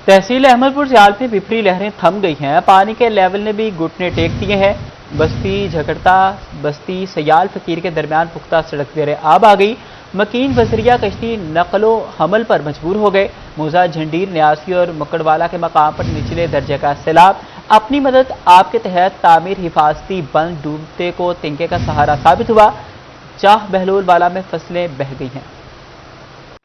तहसील अहमदपुर सियाल में विपरी लहरें थम गई हैं। पानी के लेवल ने भी घुटने टेक दिए हैं। बस्ती झकड़ता बस्ती सयाल फकीर के दरमियान पुख्ता सड़क ज़ेरे आब आ गई। मकीन वजरिया कश्ती नकलो हमल पर मजबूर हो गए। मोजा, झंडीर, न्यासी और मकड़वाला के मकाम पर निचले दर्जे का सैलाब। अपनी मदद आपके तहत तामीर हिफाजती बंद डूबते को तिनके का सहारा साबित हुआ। चाह बहलोल वाला में फसलें बह गई हैं।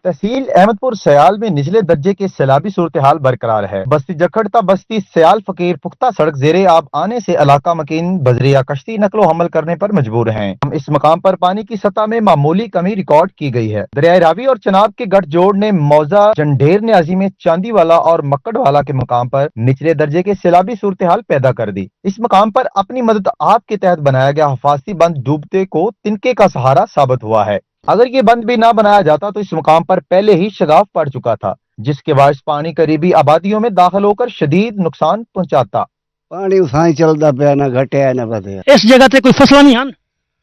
तहसील अहमदपुर सयाल में निचले दर्जे के सैलाबी सूरत हाल बरकरार है। बस्ती जखड़ता बस्ती सयाल फकीर पुख्ता सड़क ज़ेरे आब आने से इलाका मकीन बजरिया कश्ती नकलो हमल करने पर मजबूर हैं। इस मकाम पर पानी की सतह में मामूली कमी रिकॉर्ड की गई है। दरियाए रावी और चनाब के गठजोड़ ने मौजा, जंडेर न्याजी में चांदी वाला और मक्कड़ वाला के मकाम पर निचले दर्जे के सैलाबी सूरत हाल पैदा कर दी। इस मकाम पर अपनी मदद आप के तहत बनाया गया हिफाजती बंद डूबते को तिनके का सहारा साबित हुआ है। अगर ये बंद भी ना बनाया जाता तो इस मुकाम पर पहले ही शगाफ पड़ चुका था, जिसके बायस पानी करीबी आबादियों में दाखिल होकर शदीद नुकसान पहुंचाता। पानी उसाई चलता पाया ना घटिया ना बढ़िया। इस जगह ते कोई फसलां नहीं हैं?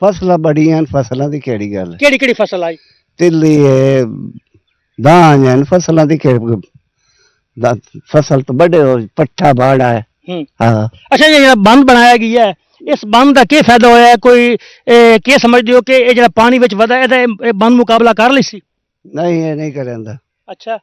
फसलां बड़ियां फसलां दी केड़ी गल है? केड़ी फसल आई? तिल्ली है, धान है, फसलां दी फसल तो बड़े हो, पट्ठा बाड़ा है। हाँ। अच्छा, ये बंद बनाया गया है, इस बंद का क्या फायदा होया है? कोई क्या समझते हो कि ये जो पानी विच वधा है बंद मुकाबला कर ली सी? नहीं, ये नहीं करेंदा। अच्छा,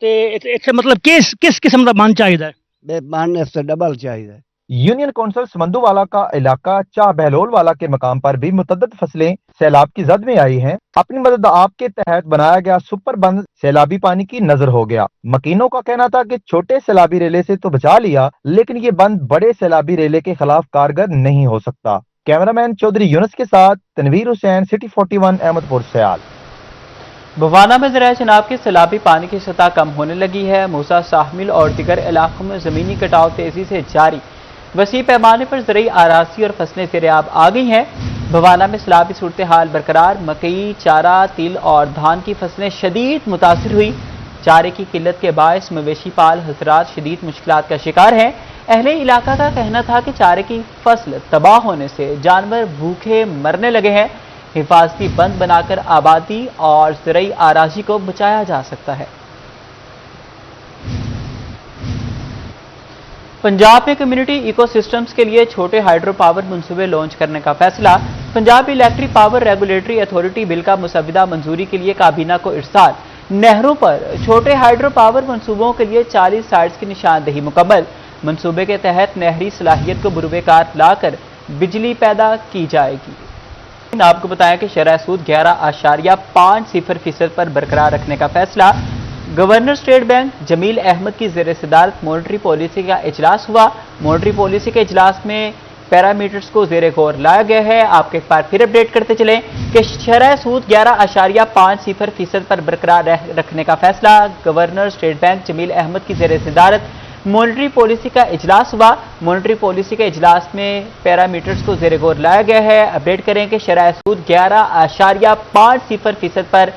ते इत्थे मतलब किस किस्म का बंद चाहिए? बंद इससे डबल चाहिए। यूनियन कौंसिल समंदूवाला का इलाका चाह बहलोल वाला के मकाम पर भी मुतद्दद फसलें सैलाब की जद में आई हैं। अपनी मदद आपके तहत बनाया गया सुपर बंद सैलाबी पानी की नजर हो गया। मकीनों का कहना था कि छोटे सैलाबी रेले से तो बचा लिया, लेकिन ये बंद बड़े सैलाबी रेले के खिलाफ कारगर नहीं हो सकता। कैमरामैन चौधरी यूनुस के साथ तनवीर हुसैन, सिटी 41, अहमदपुर सयाल। बवाना में ज़राए चनाब के सैलाबी पानी की सतह कम होने लगी है। मूसा, साहमिल और दिगर इलाकों में ज़मीनी कटाव तेजी से जारी। वसी पैमाने पर ज़रई आराजी और फसलें ज़ेरे आब आ गई हैं। भवाना में सैलाबी सूरत हाल बरकरार। मकई, चारा, तिल और धान की फसलें शदीद मुतासिर हुई। चारे की किल्लत के बायस मवेशी पाल हजरात शदीद मुश्किलात का शिकार हैं। अहले इलाका का कहना था कि चारे की फसल तबाह होने से जानवर भूखे मरने लगे हैं। हिफाजती बंद बनाकर आबादी और ज़रई आराजी को बचाया जा सकता है। पंजाब में कम्युनिटी इकोसिस्टम्स के लिए छोटे हाइड्रो पावर मंसूबे लॉन्च करने का फैसला। Punjab electric power regulatory authority bill का मुसविदा मंजूरी के लिए काबीना को इरसाल। नहरों पर छोटे हाइड्रो पावर मंसूबों के लिए 40 साइट्स की निशानदेही मुकम्मल। मंसूबे के तहत नहरी सलाहियत को बुरुवेकार लाकर बिजली पैदा की जाएगी। आपको बताया कि शरह सूद 11.50% पर बरकरार रखने का फैसला। Governor State Bank Jameel Ahmed की ज़ेर सदारत मॉनेटरी पॉलिसी का इजलास हुआ। मॉनेटरी पॉलिसी के इजलास में पैरामीटर्स को ज़ेर गौर लाया गया है। आपके एक बार फिर अपडेट करते चलें कि शरह सूद 11.50% पर बरकरार रखने का फैसला। Governor State Bank Jameel Ahmed की ज़ेर सदारत मॉनेटरी पॉलिसी का इजलास हुआ। मॉनेटरी पॉलिसी के इजलास में पैरामीटर्स को ज़ेर गौर लाया गया है। अपडेट करें कि शरह सूद 11.50% पर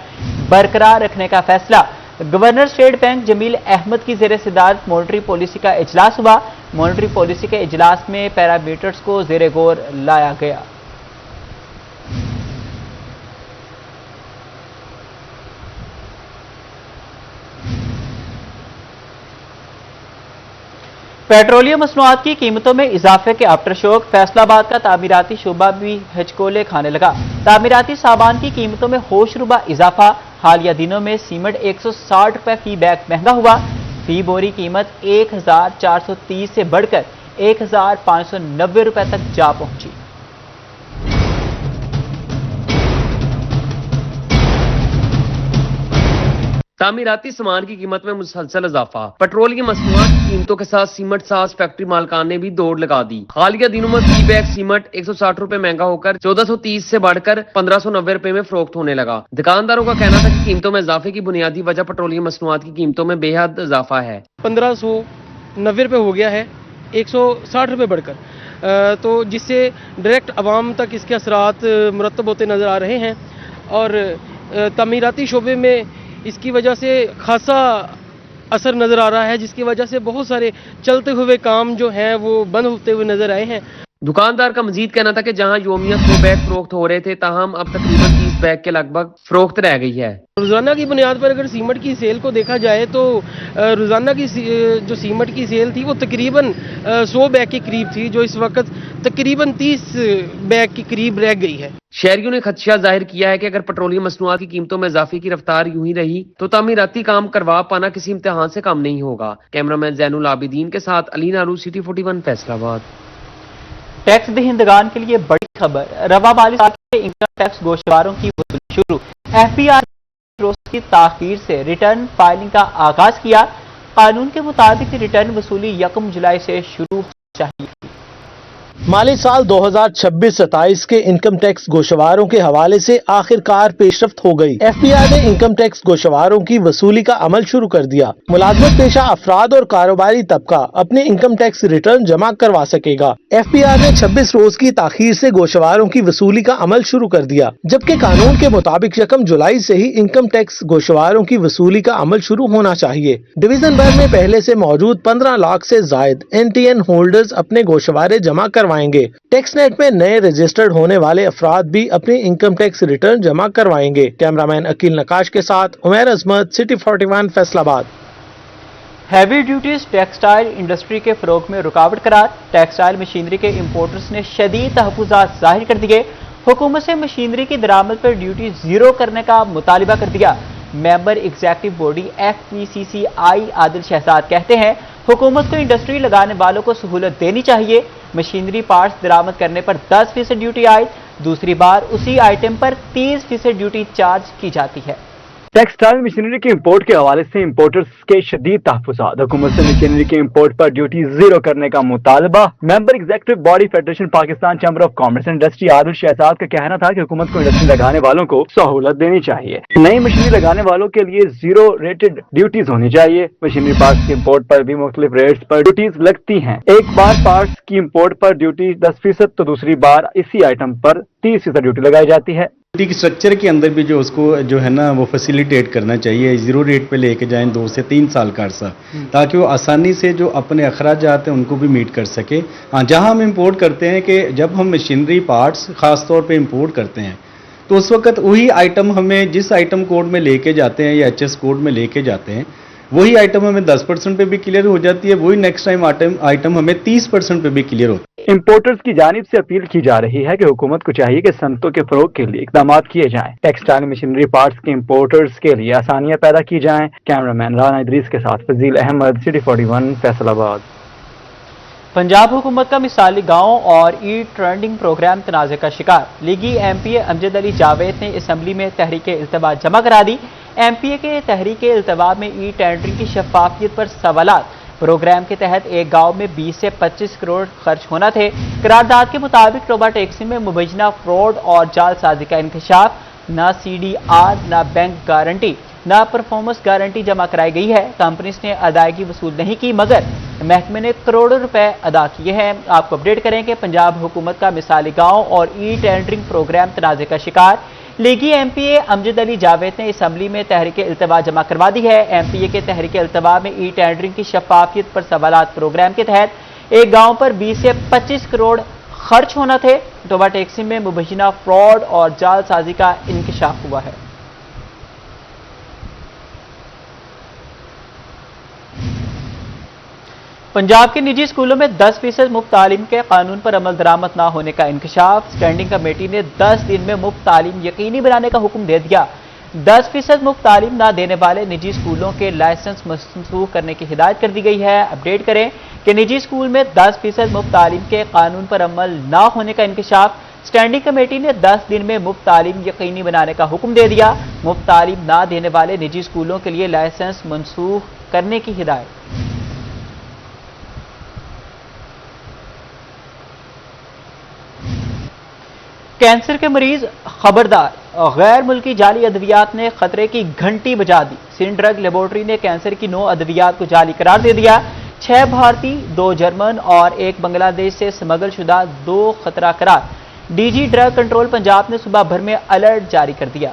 बरकरार रखने का फैसला। Governor State Bank Jameel Ahmed की ज़ेर सदारत मॉनेटरी पॉलिसी का इजलास हुआ। मॉनेटरी पॉलिसी के इजलास में पैरामीटर्स को ज़ेर गौर लाया गया। पेट्रोलियम मसनूआत की कीमतों में इजाफे के आफ्टर शॉक। फैसलाबाद का तामीराती शोबा भी हचकोले खाने लगा। तामीराती सामान की कीमतों में होशरुबा इजाफा। हालिया दिनों में सीमेंट 160 रुपए फी बैग महंगा हुआ। फी बोरी कीमत 1430 से बढ़कर 1590 रुपए तक जा पहुंची। तामीराती सामान की कीमत में मुसलसल इजाफा। पेट्रोल की मसनूआत की कीमतों के साथ सीमेंट साज फैक्ट्री मालकान ने भी दौड़ लगा दी। हालिया दिनों में फी बैग सीमेंट 160 रुपए महंगा होकर 1430 से बढ़कर 1590 रुपए में फरोख्त होने लगा। दुकानदारों का कहना था कि कीमतों में इजाफे की बुनियादी वजह पेट्रोलियम मसनूआत की कीमतों में बेहद इजाफा है। 1590 रुपए हो गया है, 160 रुपए बढ़कर, तो जिससे डायरेक्ट आवाम तक इसके असरात मुरतब होते नजर आ रहे हैं। और तामीराती शोबे में इसकी वजह से खासा असर नज़र आ रहा है, जिसकी वजह से बहुत सारे चलते हुए काम जो हैं वो बंद होते हुए नजर आए हैं। दुकानदार का मजीद कहना था कि जहां योमिया 100 बैग फरोख्त हो रहे थे, ताहम अब तकरीबन 30 बैग के लगभग फरोख्त रह गई है। रोज़ाना की बुनियाद पर अगर सीमेंट की सेल को देखा जाए तो रोज़ाना की जो सीमेंट की सेल थी वो तकरीबन 100 बैग के करीब थी, जो इस वक्त तकरीबन 30 बैग के करीब रह गई है। शहरियों ने खदशा जाहिर किया है कि अगर पेट्रोलियम मसनूआत की कीमतों में इजाफे की रफ्तार यूं ही रही तो तामीराती काम करवा पाना किसी इम्तिहान से कम नहीं होगा। कैमरामैन जैनुल आबिदीन के साथ अली नारू, सिटी 41 फैसलाबाद। टैक्स दहिंदगान के लिए बड़ी खबर, रवा माली साल के इनकम टैक्स गोशवारों की वसूली शुरू। FBI रोज की ताखीर से रिटर्न फाइलिंग का आगाज किया। कानून के मुताबिक रिटर्न वसूली 1 जुलाई से शुरू होनी चाहिए। माली साल 2026-27 के इनकम टैक्स गोशवारों के हवाले से आखिरकार पेशरफ्त हो गई। FBI ने इनकम टैक्स गोशवारों की वसूली का अमल शुरू कर दिया। मुलाजमत पेशा अफराद और कारोबारी तबका अपने इनकम टैक्स रिटर्न जमा करवा सकेगा। FBI ने 26 रोज की ताखीर से गोशवारों की वसूली का अमल शुरू कर दिया, जबकि कानून के मुताबिक 1 जुलाई से ही इनकम टैक्स गोशवारों की वसूली का अमल शुरू होना चाहिए। डिवीजन भर में पहले से मौजूद 15 लाख से जायद NTN होल्डर्स अपने गोशवारे जमा करवाएंगे। टैक्स नेट में नए रजिस्टर्ड होने वाले अफराद भी अपने इनकम टैक्स रिटर्न जमा करवाएंगे। कैमरामैन अकील नकाश के साथ Umair Azmat, city 41 Faisalabad. Heavy duties textile industry के फरोग में रुकावट करार, टेक्सटाइल मशीनरी के इंपोर्टर्स ने शदीद तहफ़्फ़ुज़ात जाहिर कर दिए। हुकूमत से मशीनरी की दरामद पर ड्यूटी जीरो करने का मुतालिबा कर दिया। Member executive body FPCCI Adil Shahzad कहते हैं हुकूमत को इंडस्ट्री लगाने वालों को सहूलत देनी चाहिए। मशीनरी पार्ट्स दरामद करने पर 10% ड्यूटी आयद, दूसरी बार उसी आइटम पर 30% ड्यूटी चार्ज की जाती है। टेक्सटाइल मशीनरी के इंपोर्ट के हवाले से इंपोर्टर्स के शदीद तहफ़्फ़ुज़ात, हुकूमत से मशीनरी के इंपोर्ट पर ड्यूटी जीरो करने का मुतालबा। Member executive body Federation Pakistan Chamber of Commerce Industry Adil Shahzad का कहना था कि हुकूमत को इंडस्ट्री लगाने वालों को सहूलत देनी चाहिए। नई मशीनरी लगाने वालों के लिए जीरो रेटेड ड्यूटीज होनी चाहिए। मशीनरी पार्ट्स के इंपोर्ट पर भी मुख्तलिफ रेट्स पर ड्यूटीज लगती हैं। एक बार पार्ट्स की इंपोर्ट पर ड्यूटी 10% तो दूसरी बार इसी आइटम पर 30% ड्यूटी लगाई जाती है। की स्ट्रक्चर के अंदर भी जो उसको जो है ना वो फैसिलिटेट करना चाहिए, जीरो रेट पे लेके जाएं 2 से 3 साल का अर्सा, ताकि वो आसानी से जो अपने अखराजात हैं उनको भी मीट कर सके। हाँ, जहां हम इंपोर्ट करते हैं कि जब हम मशीनरी पार्ट्स खास तौर पे इंपोर्ट करते हैं तो उस वक्त वही आइटम हमें जिस आइटम कोड में लेके जाते हैं या HS कोड में लेके जाते हैं वही आइटम हमें 10% पे भी क्लियर हो जाती है, वही नेक्स्ट टाइम आइटम हमें 30% पे भी क्लियर होती है। इंपोर्टर्स की जानिब से अपील की जा रही है कि हुकूमत को चाहिए कि सनतों के फरोग के लिए इकदाम किए जाएं। टेक्सटाइल मशीनरी पार्ट्स के इंपोर्टर्स के लिए आसानियां पैदा की जाएं। कैमरामैन राना इदरीस के साथ फजील अहमद, सिटी 41 फैसलाबाद। पंजाब हुकूमत का मिसाली गांव और ट्रेंडिंग प्रोग्राम तनाज़े का शिकार। लीगी MPA अमजद अली जावेद ने असम्बली में तहरीक इल्तवा जमा करा दी। MPA के तहरीक इल्तवा में टेंडरिंग की शफाफियत पर सवालात। प्रोग्राम के तहत एक गांव में 20 से 25 करोड़ खर्च होना थे। करारदाद के मुताबिक टोबा टैक्सी में मुबैना फ्रॉड और जालसाजी का इंकशाफ। ना CDR, ना बैंक गारंटी, ना परफॉर्मेंस गारंटी जमा कराई गई है। कंपनीज ने अदायगी वसूल नहीं की मगर महकमे ने करोड़ों रुपए अदा किए हैं। आपको अपडेट करें कि पंजाब हुकूमत का मिसाली गांव और टेंडरिंग प्रोग्राम तनाज़े का शिकार। लीगी MPA अमजद अली जावेद ने असम्बली में तहरीक इल्तवा जमा करवा दी है। MPA के तहरीक इल्तवा में टेंडरिंग की शफाफियत पर सवालात प्रोग्राम के तहत एक गांव पर 20 से 25 करोड़ खर्च होना थे। टोबा टैक्सी में मुबैना फ्रॉड और जालसाजी का इंकशाफ हुआ है। पंजाब के निजी स्कूलों में 10% मुफ्त तालीम के कानून पर अमल दरामद न होने का इंकशाफ। स्टैंडिंग कमेटी ने 10 दिन में मुफ्त तालीम यकीनी बनाने का हुक्म दे दिया। 10% मुफ्त तालीम न देने वाले निजी स्कूलों के लाइसेंस मनसूख करने की हिदायत कर दी गई है। अपडेट करें कि निजी स्कूल में 10% मुफ्त तालीम के कानून पर अमल न होने का इंकशाफ। स्टैंडिंग कमेटी ने 10 दिन में मुफ्त तालीम यकीनी बनाने का हुक्म दे दिया। मुफ्त तालीम न देने वाले निजी स्कूलों के लिए लाइसेंस मनसूख करने की हिदायत। कैंसर के मरीज खबरदार, गैर मुल्की जाली अद्वियात ने खतरे की घंटी बजा दी। सिंध ड्रग लेबोरेटरी ने कैंसर की 9 अद्वियात को जाली करार दे दिया। 6 भारतीय, 2 जर्मन और 1 बांग्लादेश से स्मगल शुदा 2 खतरा करार। DG ड्रग कंट्रोल पंजाब ने सुबह भर में अलर्ट जारी कर दिया।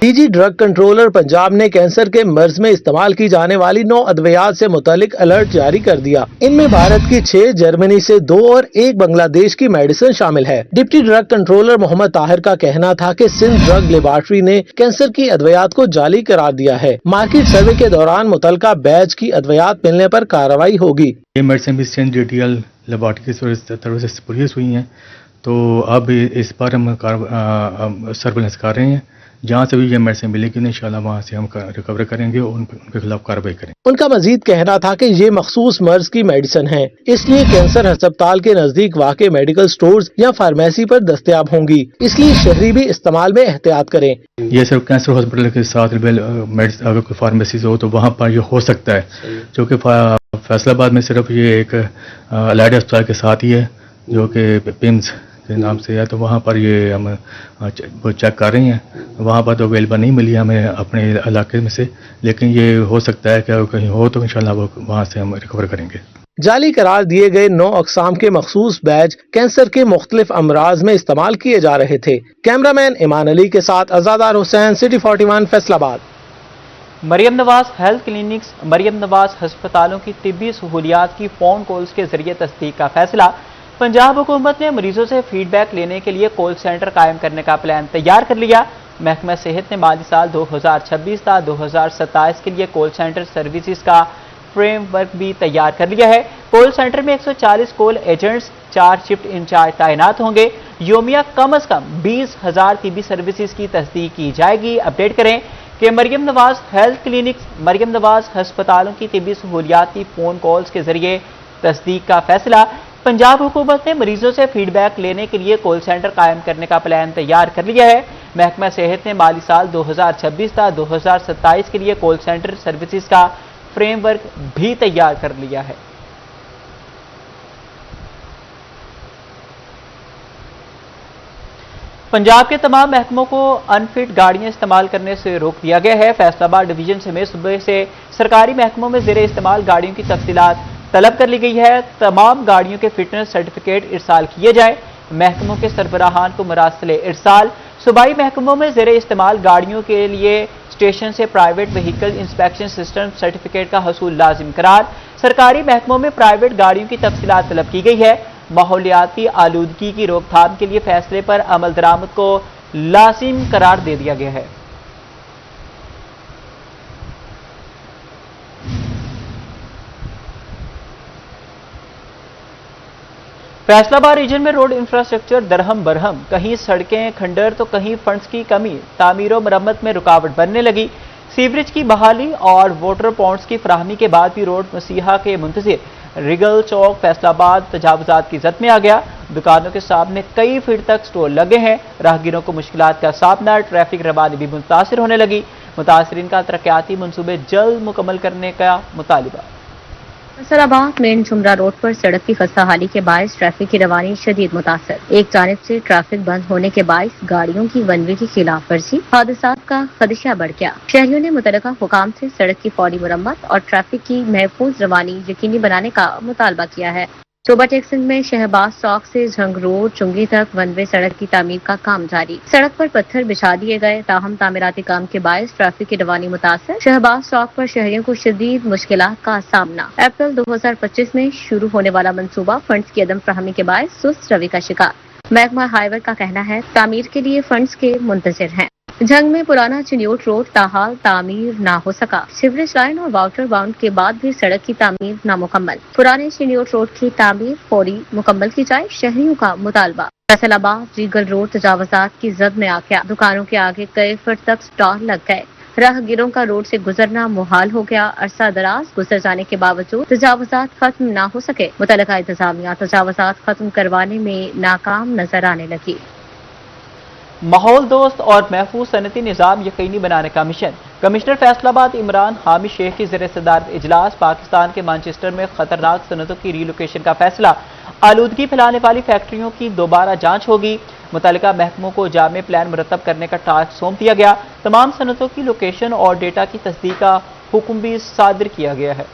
डीजी ड्रग कंट्रोलर पंजाब ने कैंसर के मर्ज में इस्तेमाल की जाने वाली 9 अद्वियात से मुतालिक अलर्ट जारी कर दिया। इनमें भारत की 6, जर्मनी से 2 और 1 बांग्लादेश की मेडिसिन शामिल है। Deputy drug controller Mohammad Tahir का कहना था कि सिंध ड्रग लेबॉर्ट्री ने कैंसर की अद्वियात को जाली करार दिया है। मार्केट सर्वे के दौरान मुतलका बैच की अद्वियात मिलने पर कार्रवाई होगी। ये मेडिसिन भी सिंध DTL लेबॉर्ट्री की तरफ से पुलिस हुई हैं, तो अब इस बार हम सर्वेलेंस कर रहे हैं। जहाँ से भी ये मेडिसिन मिलेगी इंशाल्लाह वहाँ से हम रिकवर करेंगे और उनके खिलाफ कार्रवाई करेंगे। उनका मजीद कहना था कि ये मखसूस मर्ज की मेडिसिन है, इसलिए कैंसर अस्पताल के नजदीक वाक़ मेडिकल स्टोर्स या फार्मेसी पर दस्तयाब होंगी, इसलिए शहरी भी इस्तेमाल में एहतियात करें। ये सिर्फ कैंसर हॉस्पिटल के साथ अगर कोई फार्मेसीज हो तो वहाँ पर ये हो सकता है, क्योंकि फैसलाबाद में सिर्फ ये एक अलाइड अस्पताल के साथ ही है जो कि पिम्स के नाम से है, तो वहाँ पर ये हम चेक कर रहे हैं। वहाँ पर तो अवेलेबल नहीं मिली हमें अपने इलाके में से, लेकिन ये हो सकता है कि कहीं हो तो इंशाल्लाह वो वहाँ से हम रिकवर करेंगे। जाली करार दिए गए 9 अक़साम के मखसूस बैच कैंसर के मुख्तलिफ अमराज में इस्तेमाल किए जा रहे थे। कैमरामैन इमान अली के साथ Azadar Hussain, city 41 Faisalabad. Maryam Nawaz health clinics, Maryam Nawaz हस्पतालों की तिब्बी सहूलियात की फ़ोन कॉल्स के जरिए तस्दीक का फैसला। पंजाब हुकूमत ने मरीजों से फीडबैक लेने के लिए कॉल सेंटर कायम करने का प्लान तैयार कर लिया। महकमा सेहत ने माली साल 2026 ta 2027 के लिए कॉल सेंटर सर्विसेज का फ्रेमवर्क भी तैयार कर लिया है। कॉल सेंटर में 140 कॉल एजेंट्स, 4 शिफ्ट इंचार्ज तैनात होंगे। योमिया कम अज कम 20,000 तिब्बी सर्विसेज की तस्दीक की जाएगी। अपडेट करें कि मरियम नवाज हेल्थ क्लिनिक्स, मरियम नवाज हस्पतालों की तिब्बी सहूलियात की फ़ोन कॉल्स के जरिए तस्दीक का फैसला। पंजाब हुकूमत ने मरीजों से फीडबैक लेने के लिए कॉल सेंटर कायम करने का प्लान तैयार कर लिया है। महकमा सेहत ने माली साल 2026 ta 2027 के लिए कॉल सेंटर सर्विसेज का फ्रेमवर्क भी तैयार कर लिया है। पंजाब के तमाम महकमों को अनफिट गाड़ियां इस्तेमाल करने से रोक दिया गया है। फैसलाबाद डिवीजन समेत सूबे से सरकारी महकमों में ज़ेरे इस्तेमाल गाड़ियों की तफसीलात तलब कर ली गई है। तमाम गाड़ियों के फिटनेस सर्टिफिकेट इरसाल किए जाएं। महकमों के सरबराहान को मरासिले इरसाल। सूबाई महकमों में ज़ेरे इस्तेमाल गाड़ियों के लिए स्टेशन से private vehicle inspection system certificate का हसूल लाजिम करार। सरकारी महकमों में प्राइवेट गाड़ियों की तफसीलात तलब की गई है। माहौलियाती आलूदगी की रोकथाम के लिए फैसले पर अमल दरामद को लाजिम करार दे दिया गया है। फैसलाबाद रीजन में रोड इंफ्रास्ट्रक्चर दरहम बरहम, कहीं सड़कें खंडर तो कहीं फंड्स की कमी, तामीर और मरम्मत में रुकावट बनने लगी। सीवरेज की बहाली और वाटर पॉइंट्स की फराहमी के बाद भी रोड मसीहा के मुंतज़िर रिगल चौक फैसलाबाद तजावुज़ात की जद में आ गया। दुकानों के सामने कई फीट तक स्टोर लगे हैं। राहगीरों को मुश्किलात का सामना, ट्रैफिक रवानी भी मुतासिर होने लगी। मुतासरीन का तरक्याती मनसूबे जल्द मुकम्मल करने का मुतालिबा। नसराबाद मेन जुमरा रोड पर सड़क की खस्ताहाली के बायस ट्रैफिक की रवानी शदीद मुतासर। एक जानिब से ट्रैफिक बंद होने के बायस गाड़ियों की वन वे की खिलाफ वर्जी, हादसात का खदशा बढ़ गया। शहरियों ने मुतलका हुकाम से सड़क की फौरी मुरम्मत और ट्रैफिक की महफूज रवानी यकीनी बनाने का मुतालबा किया है। सूबा टेक्सिन में शहबाज चौक से झंग रोड चुंगी तक वन वे सड़क की तामीर का काम जारी। सड़क पर पत्थर बिछा दिए गए, ताहम तामीराती काम के बायस ट्रैफिक की रवानी मुतासर। शहबाज चौक पर शहरियों को शदीद मुश्किलात का सामना। अप्रैल 2025 में शुरू होने वाला मंसूबा फंड्स की अदम फराहमी के बायस सुस्त रवि का शिकार। महकमा हाईवे का कहना है तामीर के लिए फंड्स के मुंतजिर हैं। जंग में पुराना चिन्योट रोड ताहाल तामीर ना हो सका। सीवरेज लाइन और वाटर बाउंड के बाद भी सड़क की तामीर नामुकम्मल। पुराने चिन्योट रोड की तामीर फौरी मुकम्मल की जाए, शहरियों का मुतालबा। फैसलाबाद रीगल रोड तजावुज़ात की जद में आ गया। दुकानों के आगे कई फुट तक स्टॉल लग गए। राहगीरों का रोड से गुजरना मुहाल हो गया। अरसा दराज गुजर जाने के बावजूद तजावुज़ात खत्म ना हो सके। मुतलका इंतजामिया तजावुज़ात खत्म करवाने में नाकाम नजर आने लगी। माहौल दोस्त और महफूज सनती निज़ाम यकीनी बनाने का मिशन। कमिश्नर फैसलाबाद इमरान हामिद शेख की ज़ेर सदारत इजलास। पाकिस्तान के मैनचेस्टर में खतरनाक सनतों की रीलोकेशन का फैसला। आलूदगी फैलाने वाली फैक्ट्रियों की दोबारा जांच होगी। मुतल्लिका महकमों को जामे प्लान मुरतब करने का टास्क सौंप दिया गया। तमाम सनतों की लोकेशन और डेटा की तस्दीक का हुक्म भी सादिर किया गया है।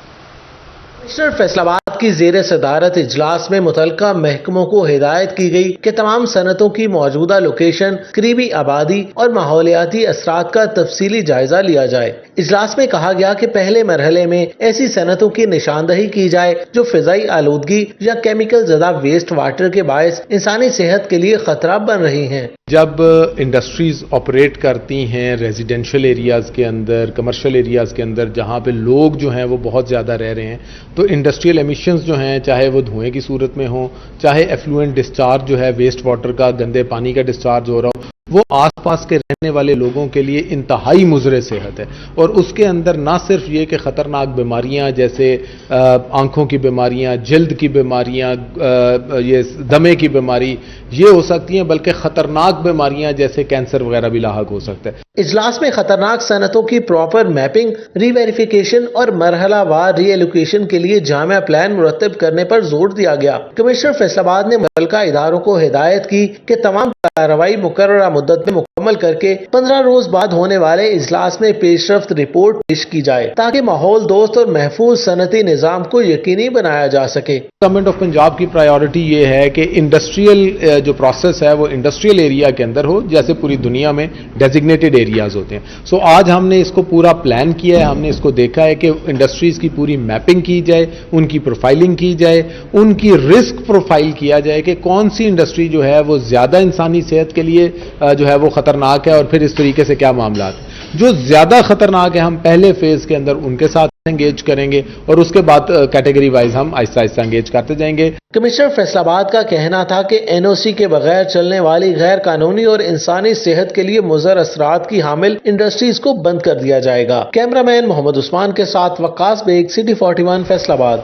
कमिश्नर फैसलाबाद की जेर सदारत इजलास में मुतलका महकमों को हिदायत की गई कि तमाम सनतों की मौजूदा लोकेशन, करीबी आबादी और माहौलियाती असरात का तफसीली जायजा लिया जाए। इजलास में कहा गया कि पहले मरहले में ऐसी सनतों की निशानदही की जाए जो फिजाई आलूदगी या केमिकल ज़दा वेस्ट वाटर के बायस इंसानी सेहत के लिए खतरा बन रही हैं। जब इंडस्ट्रीज ऑपरेट करती हैं रेजिडेंशियल एरियाज़ के अंदर, कमर्शियल एरियाज़ के अंदर, जहाँ पे लोग जो हैं वो बहुत ज़्यादा रह रहे हैं, तो इंडस्ट्रियल एमिशंस जो हैं, चाहे वो धुएं की सूरत में हो, चाहे एफ्लुएंट डिस्चार्ज जो है वेस्ट वाटर का, गंदे पानी का डिस्चार्ज हो रहा हो, वो आसपास के रहने वाले लोगों के लिए इंतहाई मुज़र सेहत है। और उसके अंदर ना सिर्फ ये कि ख़तरनाक बीमारियां जैसे आंखों की बीमारियां, जल्द की बीमारियां, ये दमे की बीमारी ये हो सकती हैं, बल्कि ख़तरनाक बीमारियां जैसे कैंसर वगैरह भी लाहक हो सकता है। इजलास में खतरनाक सनतों की प्रॉपर मैपिंग, रीवेरिफिकेशन और मरहलावार रीएलोकेशन के लिए जामिया प्लान मुरतब करने पर जोर दिया गया। कमिश्नर फैसलाबाद ने मुतल्लिका इदारों को हिदायत की कि तमाम कार्रवाई मुकर्ररा मुद्दत में मुकम्मल करके 15 रोज बाद होने वाले इजलास में पेशरफ्त रिपोर्ट पेश की जाए ताकि माहौल दोस्त और महफूज सनती निज़ाम को यकीनी बनाया जा सके। गवर्नमेंट ऑफ पंजाब की प्रायोरिटी ये है कि इंडस्ट्रियल जो प्रोसेस है वो इंडस्ट्रियल एरिया के अंदर हो, जैसे पूरी दुनिया में डेजिग्नेटेड एरियाज होते हैं। सो आज हमने इसको पूरा प्लान किया है, हमने इसको देखा है कि इंडस्ट्रीज की पूरी मैपिंग की जाए, उनकी प्रोफाइलिंग की जाए, उनकी रिस्क प्रोफाइल किया जाए कि कौन सी इंडस्ट्री जो है वो ज्यादा इंसानी सेहत के लिए जो है वो खतरनाक है, और फिर इस तरीके से क्या मामला है। जो ज्यादा खतरनाक है हम पहले फेज के अंदर उनके साथ एंगेज करेंगे और उसके बाद कैटेगरी वाइज हम आहिस्ता आहिस्ता एंगेज करते जाएंगे। कमिश्नर फैसलाबाद का कहना था कि एनओसी के बगैर चलने वाली गैर कानूनी और इंसानी सेहत के लिए मुज़र असरात की हामिल इंडस्ट्रीज को बंद कर दिया जाएगा। कैमरामैन मोहम्मद उस्मान के साथ वक्कास बेग, सिटी 41 फैसलाबाद।